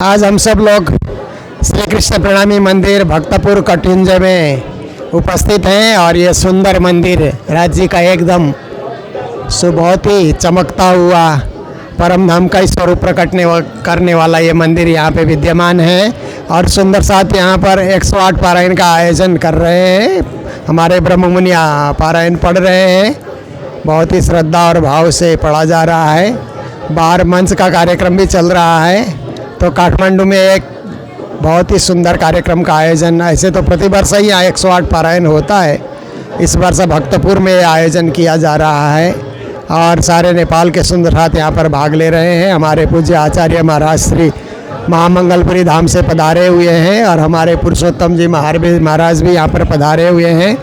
आज हम सब लोग श्री कृष्ण प्रणामी मंदिर भक्तपुर कटुंजे में उपस्थित हैं और ये सुंदर मंदिर राज्य का एकदम बहुत ही चमकता हुआ परम धाम का स्वरूप करने वाला ये मंदिर यहाँ पे विद्यमान है। और सुंदर साथ यहाँ पर 108 पारायण का आयोजन कर रहे हैं। हमारे ब्रह्म मुनि पारायण पढ़ रहे हैं। बहुत ही श्रद्धा और भाव से पढ़ा जा रहा है। बाहर मंच का कार्यक्रम भी चल रहा है। तो काठमांडू में एक बहुत ही सुंदर कार्यक्रम का आयोजन, ऐसे तो प्रति वर्ष ही 108 पारायण होता है, इस वर्ष भक्तपुर में आयोजन किया जा रहा है और सारे नेपाल के सुंदर हाथ यहाँ पर भाग ले रहे हैं। हमारे पूज्य आचार्य महाराज श्री महामंगलपुरी धाम से पधारे हुए हैं और हमारे पुरुषोत्तम जी महाराज भी यहाँ पर पधारे हुए हैं।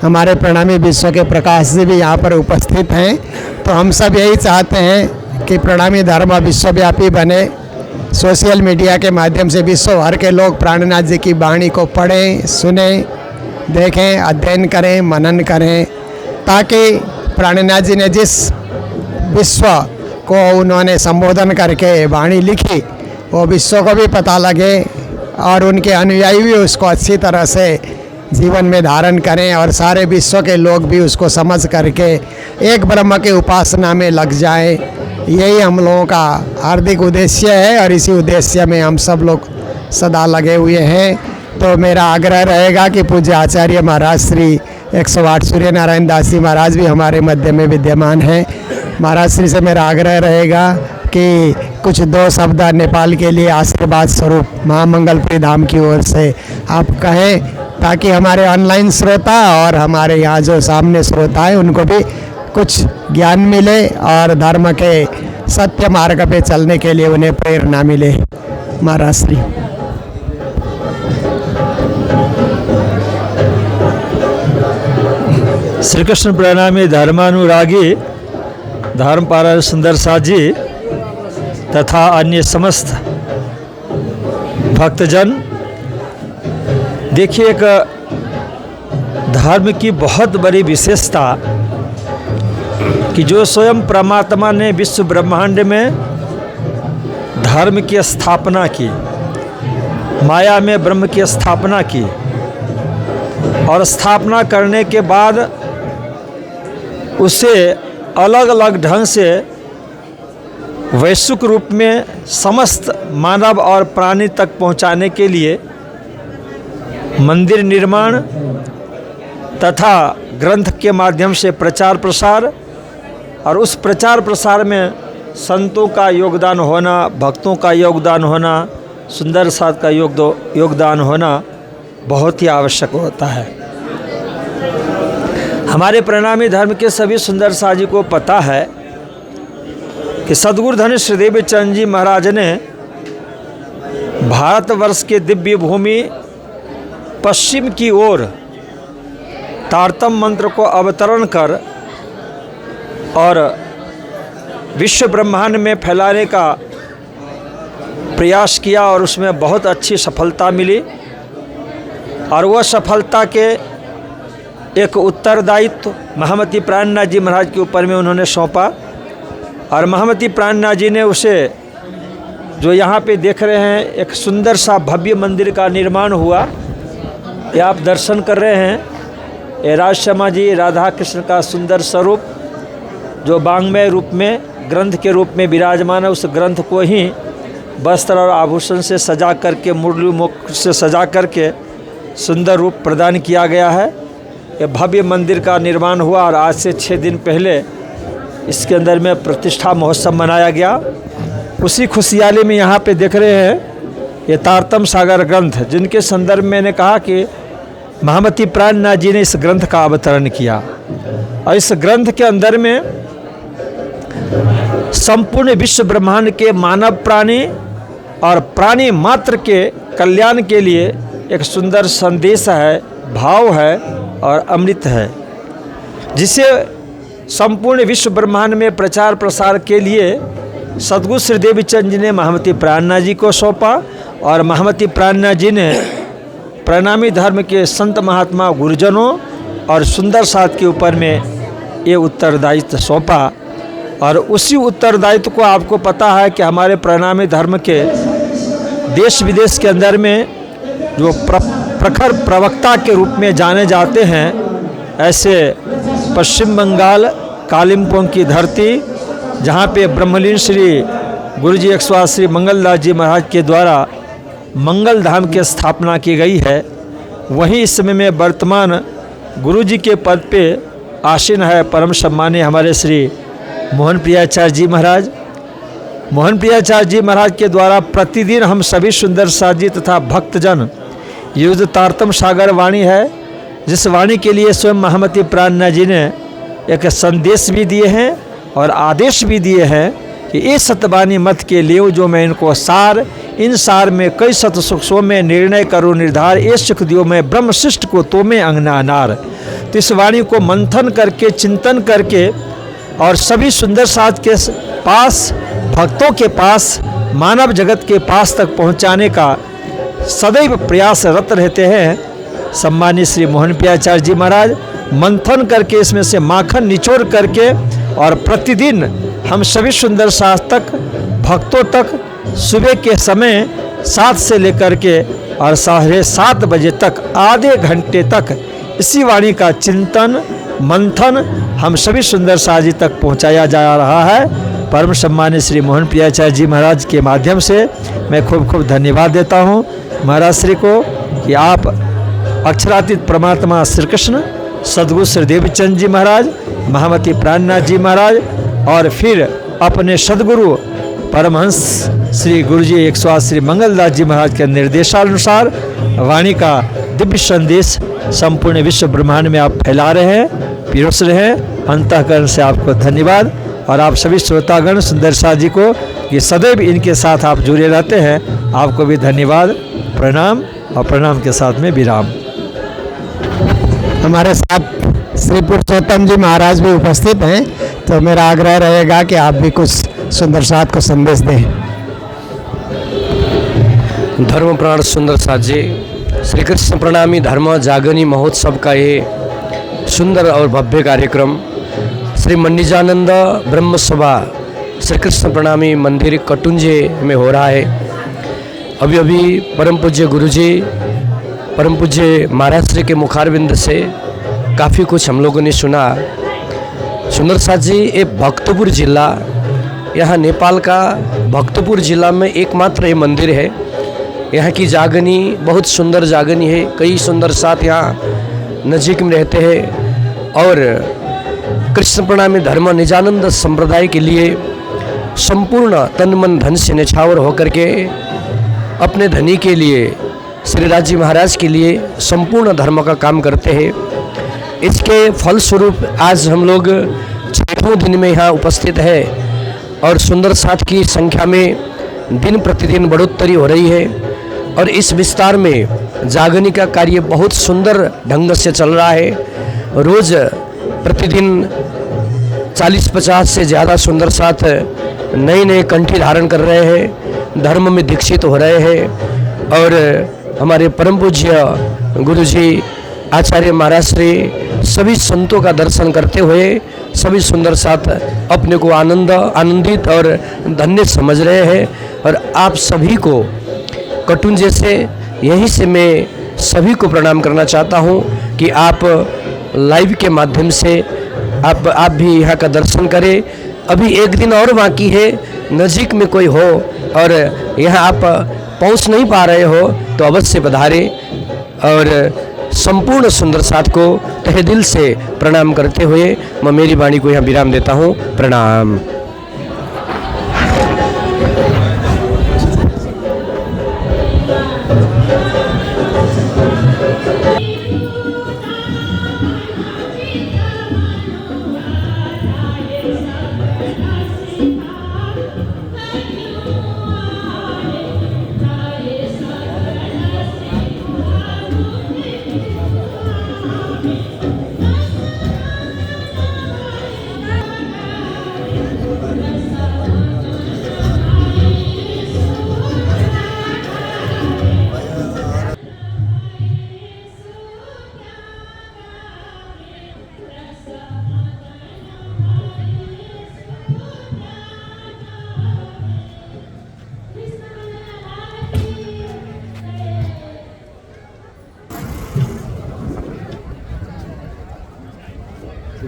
हमारे प्रणामी विश्व के प्रकाश जी भी यहाँ पर उपस्थित हैं। तो हम सब यही चाहते हैं कि प्रणामी धर्म विश्वव्यापी बने। सोशल मीडिया के माध्यम से विश्व भर के लोग प्राणनाथ जी की वाणी को पढ़ें, सुनें, देखें, अध्ययन करें, मनन करें, ताकि प्राणनाथ जी ने जिस विश्व को उन्होंने संबोधन करके वाणी लिखी वो विश्व को भी पता लगे और उनके अनुयायी भी उसको अच्छी तरह से जीवन में धारण करें और सारे विश्व के लोग भी उसको समझ करके एक ब्रह्म के उपासना में लग जाएं। यही हम लोगों का हार्दिक उद्देश्य है और इसी उद्देश्य में हम सब लोग सदा लगे हुए हैं। तो मेरा आग्रह रहेगा कि पूज्य आचार्य महाराज श्री 108 सूर्य नारायण दास जी महाराज भी हमारे मध्य में विद्यमान हैं। महाराज श्री से मेरा आग्रह रहेगा कि कुछ दो शब्द नेपाल के लिए आशीर्वाद स्वरूप महामंगलपुरी धाम की ओर से आप कहें, ताकि हमारे ऑनलाइन श्रोता और हमारे यहाँ जो सामने श्रोता है उनको भी कुछ ज्ञान मिले और धर्म के सत्य मार्ग पे चलने के लिए उन्हें प्रेरणा मिले। महाराज श्री श्री कृष्ण प्रणामी धर्मानुरागी धर्मपाल सुंदर साथ जी तथा अन्य समस्त भक्तजन, देखिए एक धर्म की बहुत बड़ी विशेषता कि जो स्वयं परमात्मा ने विश्व ब्रह्मांड में धर्म की स्थापना की, माया में ब्रह्म की स्थापना की और स्थापना करने के बाद उसे अलग अलग ढंग से वैश्विक रूप में समस्त मानव और प्राणी तक पहुंचाने के लिए मंदिर निर्माण तथा ग्रंथ के माध्यम से प्रचार प्रसार और उस प्रचार प्रसार में संतों का योगदान होना, भक्तों का योगदान होना, सुंदर साथ का योगदान होना बहुत ही आवश्यक होता है। हमारे प्रणामी धर्म के सभी सुंदर साथ जी को पता है कि सद्गुरु धन्य श्री देवीचंद जी महाराज ने भारतवर्ष के दिव्य भूमि पश्चिम की ओर तारतम मंत्र को अवतरण कर और विश्व ब्रह्मांड में फैलाने का प्रयास किया और उसमें बहुत अच्छी सफलता मिली। और वह सफलता के एक उत्तरदायित्व महामती प्राणनाथ जी महाराज के ऊपर में उन्होंने सौंपा और महामती प्राणनाथ जी ने उसे, जो यहाँ पे देख रहे हैं, एक सुंदर सा भव्य मंदिर का निर्माण हुआ। ये आप दर्शन कर रहे हैं, ये राजश्यामा जी राधा कृष्ण का सुंदर स्वरूप जो वांग्मय रूप में ग्रंथ के रूप में विराजमान है, उस ग्रंथ को ही वस्त्र और आभूषण से सजा करके, मुरली मुख से सजा करके सुंदर रूप प्रदान किया गया है। ये भव्य मंदिर का निर्माण हुआ और आज से 6 दिन पहले इसके अंदर में प्रतिष्ठा महोत्सव मनाया गया। उसी खुशहाली में यहाँ पे देख रहे हैं ये तारतम सागर ग्रंथ, जिनके संदर्भ में मैंने कहा कि महामती प्राणनाथ जी ने इस ग्रंथ का अवतरण किया और इस ग्रंथ के अंदर में संपूर्ण विश्व ब्रह्मांड के मानव प्राणी और प्राणी मात्र के कल्याण के लिए एक सुंदर संदेश है, भाव है और अमृत है, जिसे संपूर्ण विश्व ब्रह्मांड में प्रचार प्रसार के लिए सद्गुरु श्री देवीचंद जी ने महामती प्राणनाथ जी को सौंपा और महामती प्राणनाथ जी ने प्रणामी धर्म के संत महात्मा गुरुजनों और सुंदर साथ के ऊपर में ये उत्तरदायित्व सौंपा। और उसी उत्तरदायित्व को आपको पता है कि हमारे प्रणामी धर्म के देश विदेश के अंदर में जो प्रखर प्रवक्ता के रूप में जाने जाते हैं, ऐसे पश्चिम बंगाल कालिम्पोंग की धरती, जहाँ पे ब्रह्मलीन श्री गुरुजी 108 श्री मंगलदास जी महाराज के द्वारा मंगल धाम की स्थापना की गई है, वहीं इस समय में वर्तमान गुरुजी के पद पे आसीन है परम सम्मानीय हमारे श्री मोहन प्रियाचार्य जी महाराज। मोहन प्रियाचार्य जी महाराज के द्वारा प्रतिदिन हम सभी सुंदर साथ जी तथा भक्तजन युद्ध तारतम सागर वाणी है, जिस वाणी के लिए स्वयं महामती प्राणनाथ जी ने एक संदेश भी दिए हैं और आदेश भी दिए हैं कि ये सतवाणी मत के लिए जो मैं इनको सार, इन सार में कई सत सुखों में निर्णय करूँ निर्धार, ये सुख दियो मैं ब्रह्म शिष्ट को तो में अंगना नार। तो इस वाणी को मंथन करके चिंतन करके और सभी सुंदर साथ के पास, भक्तों के पास, मानव जगत के पास तक पहुंचाने का सदैव प्रयासरत रहते हैं सम्मानित श्री मोहन प्रियाचार्य जी महाराज। मंथन करके इसमें से माखन निचोड़ करके और प्रतिदिन हम सभी सुंदर साथ तक, भक्तों तक सुबह के समय 7 से लेकर के और 7:30 बजे तक आधे घंटे तक इसी वाणी का चिंतन मंथन हम सभी सुंदर साथ जी तक पहुंचाया जा रहा है। परम सम्मानित श्री मोहन प्रियाचार्य जी महाराज के माध्यम से मैं खूब खूब धन्यवाद देता हूं महाराज श्री को कि आप अक्षरातीत परमात्मा श्री कृष्ण, सद्गुरु श्री देवचंद जी महाराज, महामती प्राणनाथ जी महाराज और फिर अपने सद्गुरु परमहंस श्री गुरुजी 108 श्री मंगलदास जी महाराज के निर्देशानुसार वाणी का दिव्य संदेश संपूर्ण विश्व ब्रह्मांड में आप फैला रहे हैं, पिरोस रहे हैं। अंतःकरण से आपको धन्यवाद और आप सभी श्रोतागण सुंदर साथ जी को कि सदैव इनके साथ आप जुड़े रहते हैं, आपको भी धन्यवाद, प्रणाम और प्रणाम के साथ में विराम। हमारे साथ श्री पुरुषोत्तम जी महाराज भी उपस्थित हैं, तो मेरा आग्रह रहेगा कि आप भी कुछ सुंदर साथ को संदेश दें। धर्म प्राण सुंदर साथ जी, श्री कृष्ण प्रणामी धर्म जागनी महोत्सव का ये सुंदर और भव्य कार्यक्रम श्री मन्निजानंद ब्रह्म सभा श्री कृष्ण प्रणामी मंदिर कटुंजे में हो रहा है। अभी अभी परम पूज्य गुरुजी, परम पूज्य महाराज श्री के मुखारविंद से काफ़ी कुछ हम लोगों ने सुना। सुंदर साथ जी, ये भक्तपुर जिला, यहाँ नेपाल का भक्तपुर जिला में एकमात्र ये मंदिर है। यहाँ की जागनी बहुत सुंदर जागनी है, कई सुंदर साथ यहाँ नजीक में रहते हैं और कृष्ण प्रणामी धर्म निजानंद संप्रदाय के लिए संपूर्ण तन मन धन से निछावर होकर के अपने धनी के लिए, श्री राज महाराज के लिए संपूर्ण धर्म का काम करते हैं। इसके फलस्वरूप आज हम लोग 6वें दिन में यहाँ उपस्थित है और सुंदर साथ की संख्या में दिन प्रतिदिन बढ़ोतरी हो रही है और इस विस्तार में जागनी का कार्य बहुत सुंदर ढंग से चल रहा है। रोज़ प्रतिदिन 40-50 से ज़्यादा सुंदर साथ नए नए कंठी धारण कर रहे हैं, धर्म में दीक्षित हो रहे हैं और हमारे परम पूज्य गुरुजी आचार्य महाराज श्री सभी संतों का दर्शन करते हुए सभी सुंदर साथ अपने को आनंदित और धन्य समझ रहे हैं। और आप सभी को कटुंजे से, यहीं से मैं सभी को प्रणाम करना चाहता हूं कि आप लाइव के माध्यम से आप भी यहाँ का दर्शन करें। अभी एक दिन और बाकी है, नज़दीक में कोई हो और यहाँ आप पहुँच नहीं पा रहे हो तो अवश्य पधारें और संपूर्ण सुंदर साथ को तहे दिल से प्रणाम करते हुए मैं मेरी वाणी को यहाँ विराम देता हूँ। प्रणाम।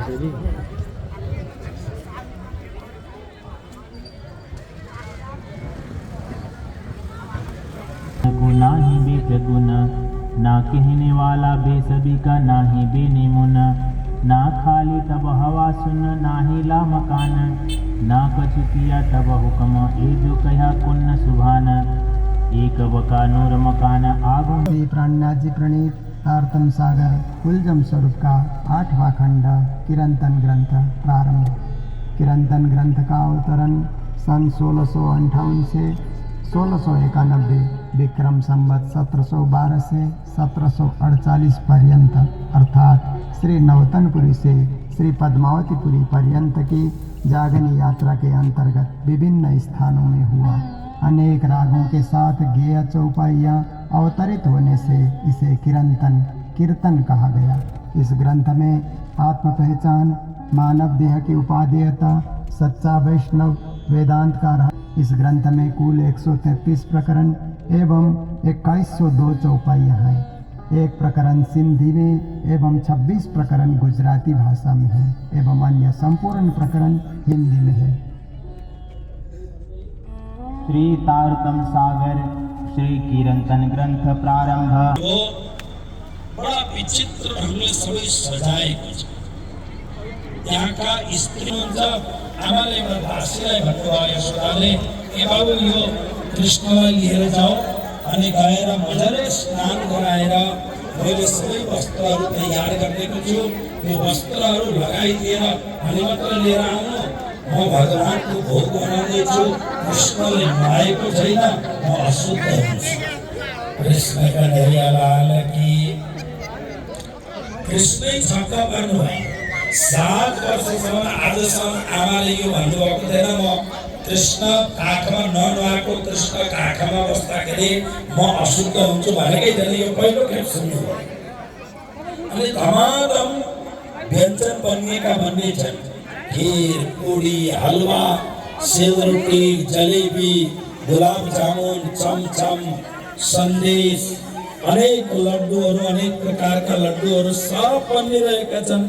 को नाही बेचगुन, ना कहने वाला बेसबी का, ना ही बेनिमुन, ना खाली तब हवा सुन, ना ही ला मकान, ना कछु किया तब हुक्म, ए जो कहा कुन्न सुभान, एक बका नूर मकान आगो। प्राणनाथ जी प्रणीत आर्तम सागर कुलजम स्वरूप का 8वां खंड किरंतन ग्रंथ प्रारंभ। किरंतन ग्रंथ का अवतरण सन 1658 से 1691 विक्रम संवत 1712 से 1748 पर्यंत अर्थात श्री नवतनपुरी से श्री पद्मावतीपुरी पर्यंत की जागनी यात्रा के अंतर्गत विभिन्न स्थानों में हुआ। अनेक रागों के साथ गेय चौपाइयाँ अवतरित होने से इसे किरंतन कीर्तन कहा गया। इस ग्रंथ में आत्म पहचान, मानव देह की उपादेयता, सच्चा वैष्णव वेदांत का रहा। इस ग्रंथ में कुल 133 प्रकरण एवं 2102 चौपाइयाँ हैं। एक प्रकरण सिंधी में एवं 26 प्रकरण गुजराती भाषा में है एवं अन्य संपूर्ण प्रकरण हिंदी में है। श्री तारतम सागर श्री कीर्तन ग्रंथ प्रारंभ। वो बड़ा विचित्र ढंगले सबै सजाएको छ। यहाँका स्त्रीहरू आमाले दासीलाई भन्नुभयो यशोदाले, ए बाबु यो कृष्णलाई लिएर जाऊ अनि गएर मजाले स्नान गराएर मैले सबै वस्त्रहरू तयार गरिदिएको छु, यो वस्त्रहरू लगाइदिएर अनि मात्र लिएर आउनु, म भगवानको भोग बनाउँदैछु, कृष्णले नुहाएको छैन, म अशुद्ध हुन्छु। कृष्ण कन्हैया लाल की। कृष्णै छक्क पर्नुभयो। 7 वर्षसम्म आजसम्म आमाले यो भन्नुभएको थिएन, म कृष्ण काखमा ननुहाएको कृष्ण काखमा बस्दाखेरि म अशुद्ध हुन्छु भनेकै थिएन, यो पहिलो खेप सुन्नुभयो। अनि धमाधम व्यञ्जन बनिएका भन्ने छन्, खीर, पूरी, हलवा, सेलरोटी, जलेबी, गुलाब जामुन, चमचम, सन्देश, अनेक लड्डुहरू, अनेक प्रकारका लड्डुहरू सब बनिरहेका छन्।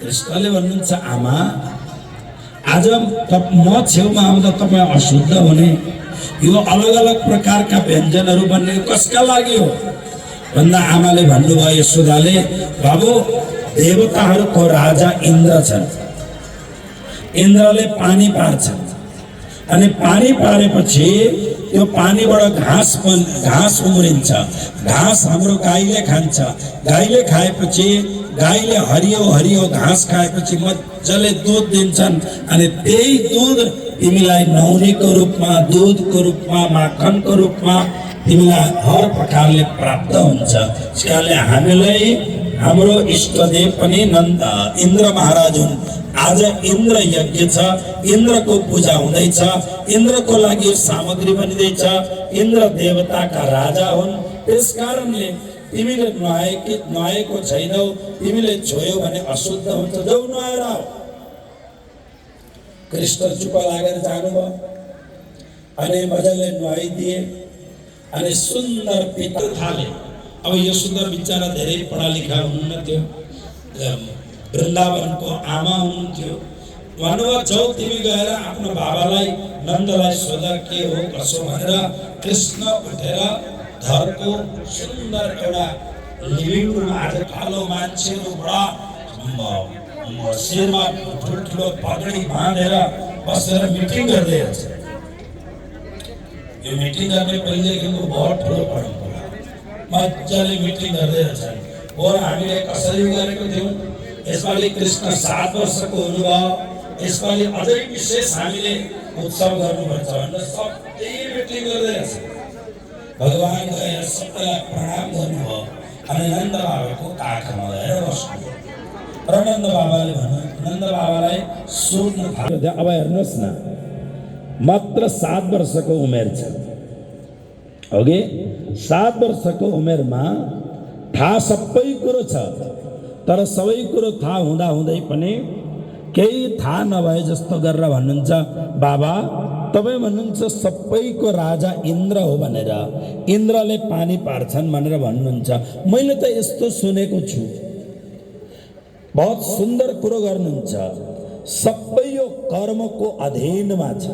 कृष्णले भन्नुहुन्छ, आमा आज म छेउमा आउँदा तपाईँ अशुद्ध हुने, यो अलग अलग प्रकारका व्यञ्जनहरू बन्ने कसका लागि हो भन्दा आमाले भन्नुभयो यशोदाले, बाबु देवताहरूको राजा इन्द्र छन्, इन्द्रले पानी पार्छन् अनि पानी पारेपछि त्यो पानीबाट घाँस उम्रिन्छ, घाँस हाम्रो गाईले खान्छ, गाईले खाएपछि गाईले हरियो हरियो घाँस खाएपछि मजाले दुध दिन्छन् अनि त्यही दुध तिमीलाई नौरीको रूपमा, दूधको रूपमा, माखनको रूपमा तिमीलाई हर प्रकारले प्राप्त हुन्छ। त्यसकारणले हामीलाई हाम्रो इष्टदेव पनि इन्द्र महाराज हुन्। आज इन्द्र यज्ञ छ, इन्द्रको पूजा हुँदैछ, इन्द्रको लागि सामग्री बनिँदैछ, इन्द्र देवताका राजा हुन्। त्यस कारणले तिमीले नुहाएको छैनौ, तिमीले छोयौ भने अशुद्ध हुन्छ, जाऊ नुहाएर आऊ। कृष्ण चुप लागेर जानुभयो अनि मजाले नुहाइदिए अनि सुन्दर पिता थाले। अब यो सुन्दर बिचरा धेरै पढा लेखा हुनुहुन्न थियो, वृन्दावनको आमा हुनुहुन्थ्यो। भन्नुभयो, जाऊ तिमी गएर आफ्नो बाबालाई नन्दलाई सोध के हो कसो भनेर। कृष्ण उठेर घरको सुन्दर एउटा लिभिङ रुम, आज कालो मान्छेहरू बडा शिरमा ठुल्ठुलो पगडी बाँधेर बसेर मिटिङ गर्दै रहेछ। यो मिटिङ गर्ने पहिलेदेखिको बहुत ठुलो परम्परा, मजाले मिटिङ गर्दै रहेछन्। और हामीले कसरी गरेको थियौँ, यसपालि कृष्ण 7 वर्षको हुनुभयो, यसपालि अझै विशेष हामीले उत्सव गर्नुपर्छ भनेर सबै मिटिङ गर्दै रहेछ। भगवान गएर सबैलाई प्रणाम गर्नुभयो अनि नन्द बाबाको काखमा गएर बस्नुभयो र नन्द बाबाले भन्नु, नन्द बाबालाई सोध्नु थाल्यो, अब हेर्नुहोस् न, मात्र 7 वर्षको उमेर छ, ओके 7 वर्षको उमेरमा थाहा सबै कुरो छ, तर सबै कुरो थाहा हुँदै पनि केही थाहा नभए जस्तो गरेर भन्नुहुन्छ, बाबा तपाईँ भन्नुहुन्छ सबैको राजा इन्द्र हो भनेर, इन्द्रले पानी पार्छन् भनेर भन्नुहुन्छ, मैले त यस्तो सुनेको छु। बहुत सुन्दर कुरो गर्नुहुन्छ। सबै यो कर्मको अधीनमा छ,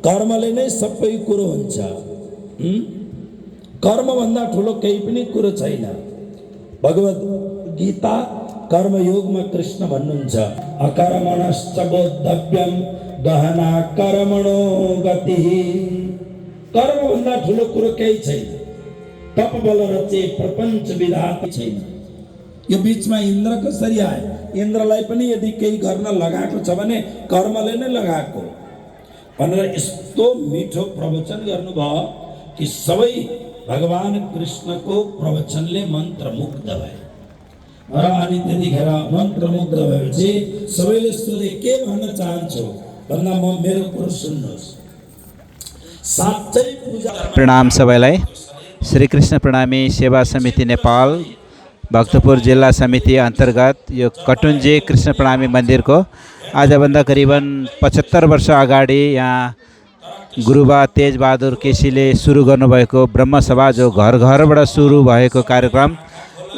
कर्मले नै सबै कुरो हुन्छ। कर्मभन्दा ठुलो केही पनि कुरो छैन। भगवत गीता कर्मयोगमा कृष्ण भन्नुहुन्छ अकर्मणश्च बोद्धव्यम गहना कर्मणो गति। कर्मभन्दा ठुलो कुरो केही छैन। तप बल रचे प्रपञ्च विधाता छैन। यो बीचमा इन्द्र कसरी आए? इन्द्रलाई पनि यदि केही गर्न लगाएको छ भने कर्मले नै लगाएको भनेर यस्तो मिठो प्रवचन गर्नुभयो कि सबै भगवान कृष्णको प्रवचनले मन्त्रमुग्ध भए। र अनि त्यतिखेर मन्त्रमुग्ध भएपछि सबैले सोधे के भन्न चाहन्छौ भन्दा म मेरो कुरो सुन्नुहोस्। साँच्चै पूजा। प्रणाम सबैलाई। श्री कृष्ण प्रणामी सेवा समिति नेपाल भक्तपुर जिल्ला समिति अन्तर्गत यो कटुन्जे कृष्ण प्रणामी मन्दिरको आजभन्दा करिबन 75 वर्ष अगाडि यहाँ गुरुबा तेजबहादुर केसीले सुरु गर्नुभएको ब्रह्मसभा, जो घर घरबाट सुरु भएको कार्यक्रम,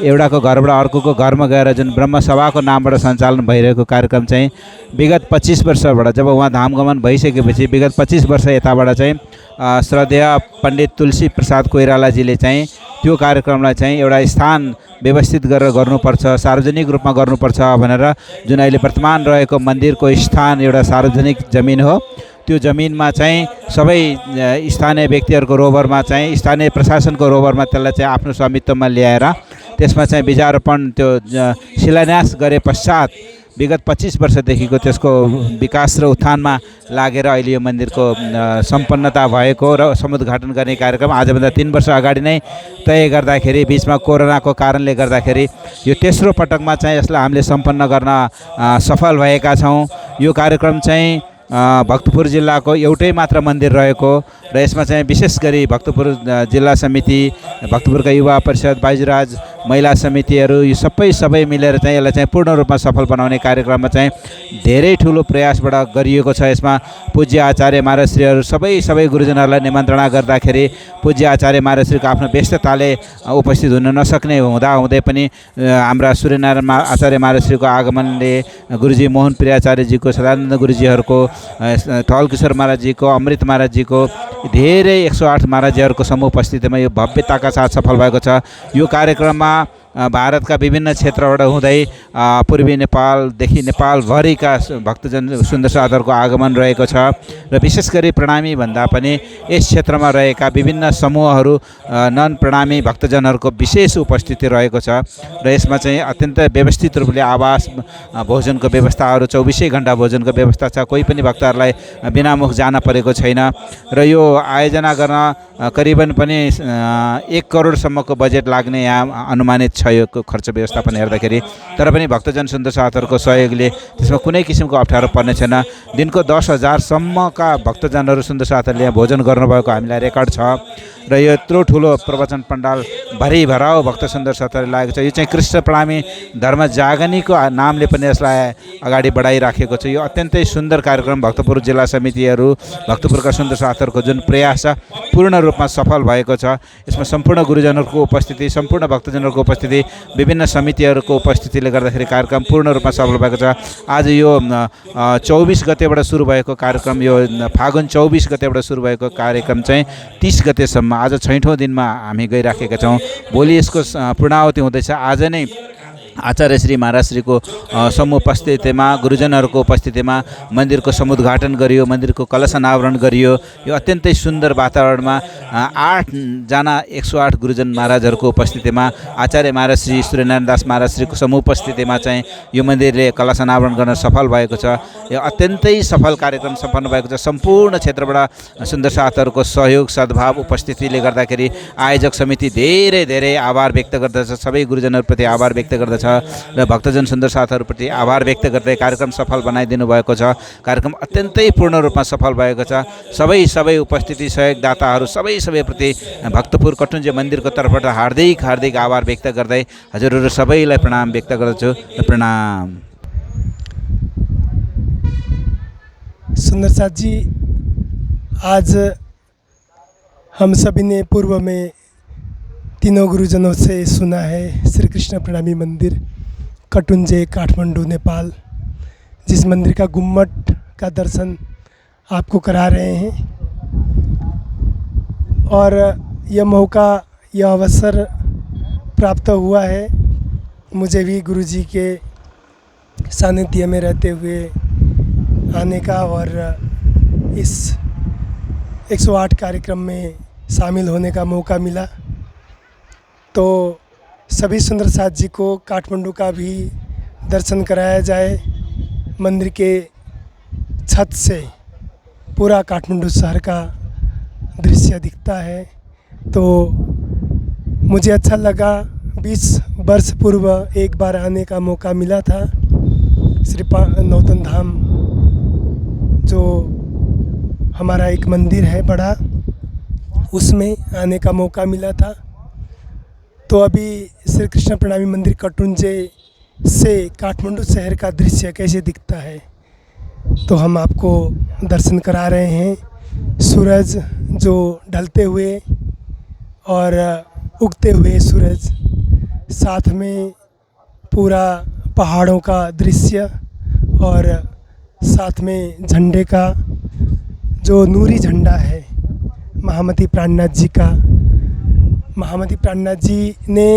एउटाको घरबाट अर्कोको घरमा गएर जुन ब्रह्मसभाको नामबाट सञ्चालन भइरहेको कार्यक्रम चाहिँ विगत 25 वर्षबाट, जब उहाँ धामगमन भइसकेपछि विगत 25 वर्ष यताबाट चाहिँ श्रद्धेय पण्डित तुलसी प्रसाद कोइरालाजीले चाहिँ त्यो कार्यक्रमलाई चाहिँ एउटा स्थान व्यवस्थित गरेर गर्नुपर्छ, सार्वजनिक रूपमा गर्नुपर्छ भनेर, जुन अहिले वर्तमान रहेको मन्दिरको स्थान एउटा सार्वजनिक जमिन हो, त्यो जमिनमा चाहिँ सबै स्थानीय व्यक्तिहरूको रोभरमा चाहिँ स्थानीय प्रशासनको रोभरमा त्यसलाई चाहिँ आफ्नो स्वामित्वमा ल्याएर त्यसमा चाहिँ बीजारोपण त्यो शिलान्यास गरे पश्चात विगत 25 वर्षदेखिको त्यसको विकास र उत्थानमा लागेर अहिले यो मन्दिरको सम्पन्नता भएको र समुद्घाटन गर्ने कार्यक्रम आजभन्दा 3 वर्ष अगाडि नै तय गर्दाखेरि बिचमा कोरोनाको कारणले गर्दाखेरि यो तेस्रो पटकमा चाहिँ यसलाई हामीले सम्पन्न गर्न सफल भएका छौँ। यो कार्यक्रम चाहिँ भक्तपुर जिल्लाको एउटै मात्र मन्दिर रहेको र यसमा चाहिँ विशेष गरी भक्तपुर जिल्ला समिति, भक्तपुरका युवा परिषद, बाइजुराज महिला समितिहरू यो सबै मिलेर चाहिँ यसलाई चाहिँ पूर्ण रूपमा सफल बनाउने कार्यक्रममा चाहिँ धेरै ठुलो प्रयासबाट गरिएको छ। यसमा पूज्य आचार्य महाराजश्रीहरू सबै गुरुजनहरूलाई निमन्त्रणा गर्दाखेरि पूज्य आचार्य महाराजश्रीको आफ्नो व्यस्तताले उपस्थित हुन नसक्ने हुँदै पनि हाम्रा सूर्यनारायण आचार्य महाराजश्रीको आगमनले गुरुजी मोहन प्रियाचार्यजीको, सदानन्द गुरुजीहरूको, ठहल किशोर महाराजजीको, अमृत महाराजजीको, धेरै 108 महाराजजीहरूको समूह उपस्थितिमा यो भव्यताका साथ सफल भएको छ। यो कार्यक्रममा भारतका विभिन्न क्षेत्रबाट हुँदै पूर्वी नेपालदेखि नेपालभरिका भक्तजन सुन्दर साधकहरूको आगमन रहेको छ र विशेष गरी प्रणामी भन्दा पनि यस क्षेत्रमा रहेका विभिन्न समूहहरू नन प्रणामी भक्तजनहरूको विशेष उपस्थिति रहेको छ र यसमा चाहिँ अत्यन्त व्यवस्थित रूपले आवास भोजनको व्यवस्थाहरू 24 घण्टा भोजनको व्यवस्था छ। कोही पनि भक्तहरूलाई बिनामुख जान परेको छैन र यो आयोजना गर्न करिबन पनि 1 करोडसम्मको बजेट लाग्ने यहाँ अनुमानित छ यो खर्च व्यवस्थापन हेर्दाखेरि। तर पनि भक्तजन सुन्दर साथहरूको सहयोगले त्यसमा कुनै किसिमको अप्ठ्यारो पर्ने छैन। दिनको 10,000 सम्मका भक्तजनहरू सुन्दर साथहरूले यहाँ भोजन गर्नुभएको हामीलाई रेकर्ड छ र यो यत्रो ठुलो प्रवचन पण्डाल भरिभराउ भक्त सुन्दर साथहरूले लागेको छ। यो चाहिँ कृष्ण प्रणामी धर्म जागनीको नामले पनि यसलाई अगाडि बढाइराखेको छ। यो अत्यन्तै सुन्दर कार्यक्रम भक्तपुर जिल्ला समितिहरू, भक्तपुरका सुन्दर साथहरूको जुन प्रयास छ पूर्ण रूपमा सफल भएको छ। यसमा सम्पूर्ण गुरुजनहरूको उपस्थिति, सम्पूर्ण भक्तजनहरूको उपस्थिति, विभिन्न समितिहरूको उपस्थितिले गर्दाखेरि कार्यक्रम पूर्ण रूपमा सफल भएको छ। आज यो 24 गतेबाट सुरु भएको कार्यक्रम, यो फागुन 24 गतेबाट सुरु भएको कार्यक्रम चाहिँ 30 गतेसम्म आज 6औं दिनमा हामी गइराखेका छौँ। भोलि यसको पूर्णाहुति हुँदैछ। आज नै आचार्य श्री महाराजश्रीको समूह उपस्थितिमा, गुरुजनहरूको उपस्थितिमा मन्दिरको समुद्घाटन गरियो, मन्दिरको कलश अनावरण गरियो। यो अत्यन्तै सुन्दर वातावरणमा 8 जना 108 गुरुजन महाराजहरूको उपस्थितिमा, आचार्य महाराजश्री सूर्यनारायण दास महाराजश्रीको समूह उपस्थितिमा चाहिँ यो मन्दिरले कलश अनावरण गर्न सफल भएको छ। यो अत्यन्तै सफल कार्यक्रम सम्पन्न भएको छ। सम्पूर्ण क्षेत्रबाट सुन्दर साथहरूको सहयोग, सद्भाव, उपस्थितिले गर्दाखेरि आयोजक समिति धेरै आभार व्यक्त गर्दछ, सबै गुरुजनहरूप्रति आभार व्यक्त गर्दछ र भक्तजन सुन्दर साथहरूप्रति आभार व्यक्त गर्दै कार्यक्रम सफल बनाइदिनु भएको छ। कार्यक्रम अत्यन्तै पूर्ण रूपमा सफल भएको छ। सबै उपस्थिति सहयोगदाताहरू सबैप्रति भक्तपुर कटुन्जे मन्दिरको तर्फबाट हार्दिक आभार व्यक्त गर्दै हजुरहरू सबैलाई प्रणाम व्यक्त गर्दछु। प्रणाम। सुंदर साथ जी, आज हम सभी ने पूर्व में तीनों गुरुजनों से सुना है श्री कृष्ण प्रणामी मंदिर कटुंजे काठमांडू नेपाल, जिस मंदिर का गुम्मट का दर्शन आपको करा रहे हैं। और यह मौका, यह अवसर प्राप्त हुआ है मुझे भी गुरुजी के सानिध्य में रहते हुए आने का और इस 108 कार्यक्रम में शामिल होने का मौका मिला। तो सभी सुंदर साथ जी को काठमांडू का भी दर्शन कराया जाए। मंदिर के छत से पूरा काठमांडू शहर का दृश्य दिखता है। तो मुझे अच्छा लगा। 20 वर्ष पूर्व एक बार आने का मौका मिला था। श्री नौतन धाम जो हमारा एक मंदिर है बड़ा, उसमें आने का मौका मिला था। तो अभी श्री कृष्ण प्रणामी मंदिर कटुंजे से काठमांडू शहर का दृश्य कैसे दिखता है तो हम आपको दर्शन करा रहे हैं। सूरज जो ढलते हुए और उगते हुए सूरज, साथ में पूरा पहाड़ों का दृश्य और साथ में झंडे का जो नूरी झंडा है महामती प्राणनाथ जी का। महामती प्राणनाथ जी ने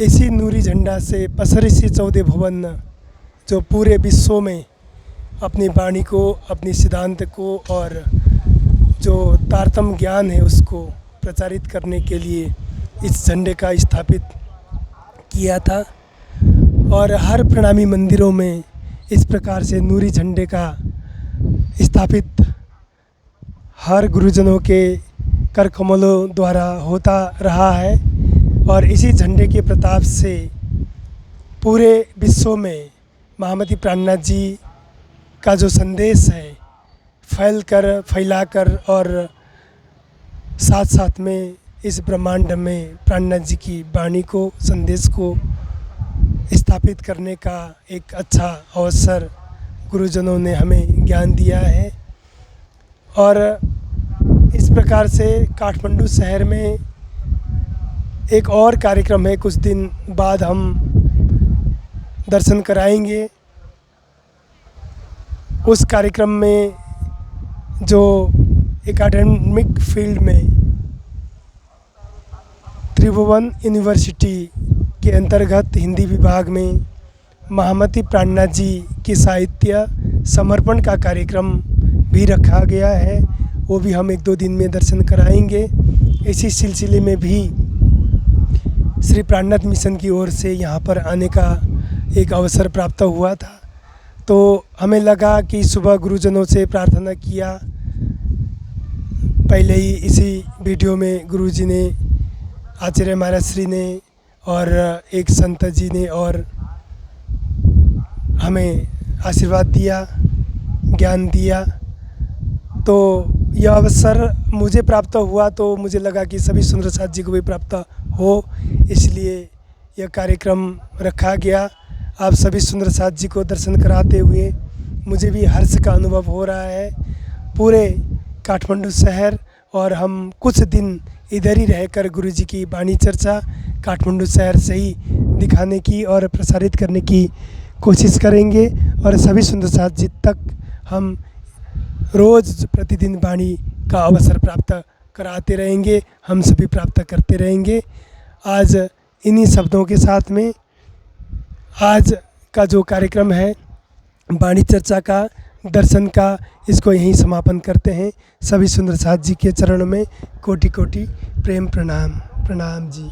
इसी नूरी झंडा से पसरिसी 14 भुवन जो पूरे विश्व में अपनी वाणी को, अपनी सिद्धांत को और जो तारतम्य ज्ञान है उसको प्रचारित करने के लिए इस झंडे का स्थापित किया था। और हर प्रणामी मंदिरों में इस प्रकार से नूरी झंडे का स्थापित हर गुरुजनों के कर कमलों द्वारा होता रहा है। और इसी झंडे के प्रताप से पूरे विश्व में महामती प्राणनाथ जी का जो संदेश है फैलाकर और साथ साथ में इस ब्रह्मांड में प्राणनाथ जी की वाणी को, संदेश को स्थापित करने का एक अच्छा अवसर गुरुजनों ने हमें ज्ञान दिया है। और इस प्रकार से काठमांडू शहर में एक और कार्यक्रम है, कुछ दिन बाद हम दर्शन कराएंगे। उस कार्यक्रम में जो एकेडमिक फील्ड में त्रिभुवन यूनिवर्सिटी के अंतर्गत हिंदी विभाग में महामती प्राणनाथ जी की साहित्य समर्पण का कार्यक्रम भी रखा गया है। वो भी हम 1-2 दिन में दर्शन कराएंगे। इसी सिलसिले में भी श्री प्राणनाथ मिशन की ओर से यहाँ पर आने का एक अवसर प्राप्त हुआ था। तो हमें लगा कि सुबह गुरुजनों से प्रार्थना किया, पहले ही इसी वीडियो में गुरुजी ने, आचार्य महाराज श्री ने और एक संत जी ने और हमें आशीर्वाद दिया, ज्ञान दिया। तो यह अवसर मुझे प्राप्त हुआ तो मुझे लगा कि सभी सुंदर साथ जी को भी प्राप्त हो, इसलिए यह कार्यक्रम रखा गया। आप सभी सुंदर साथ जी को दर्शन कराते हुए मुझे भी हर्ष का अनुभव हो रहा है। पूरे काठमांडू शहर और हम कुछ दिन इधर ही रहकर गुरुजी की वाणी चर्चा काठमांडू शहर से ही दिखाने की और प्रसारित करने की कोशिश करेंगे। और सभी सुंदर साथ जी तक हम रोज़ प्रतिदिन वाणी का अवसर प्राप्त कराते रहेंगे, हम सभी प्राप्त करते रहेंगे। आज इन्हीं शब्दों के साथ में आज का जो कार्यक्रम है वाणी चर्चा का, दर्शन का, इसको यहीं समापन करते हैं। सभी सुंदर साथ जी के चरणों में कोटि कोटि प्रेम प्रणाम। प्रणाम जी।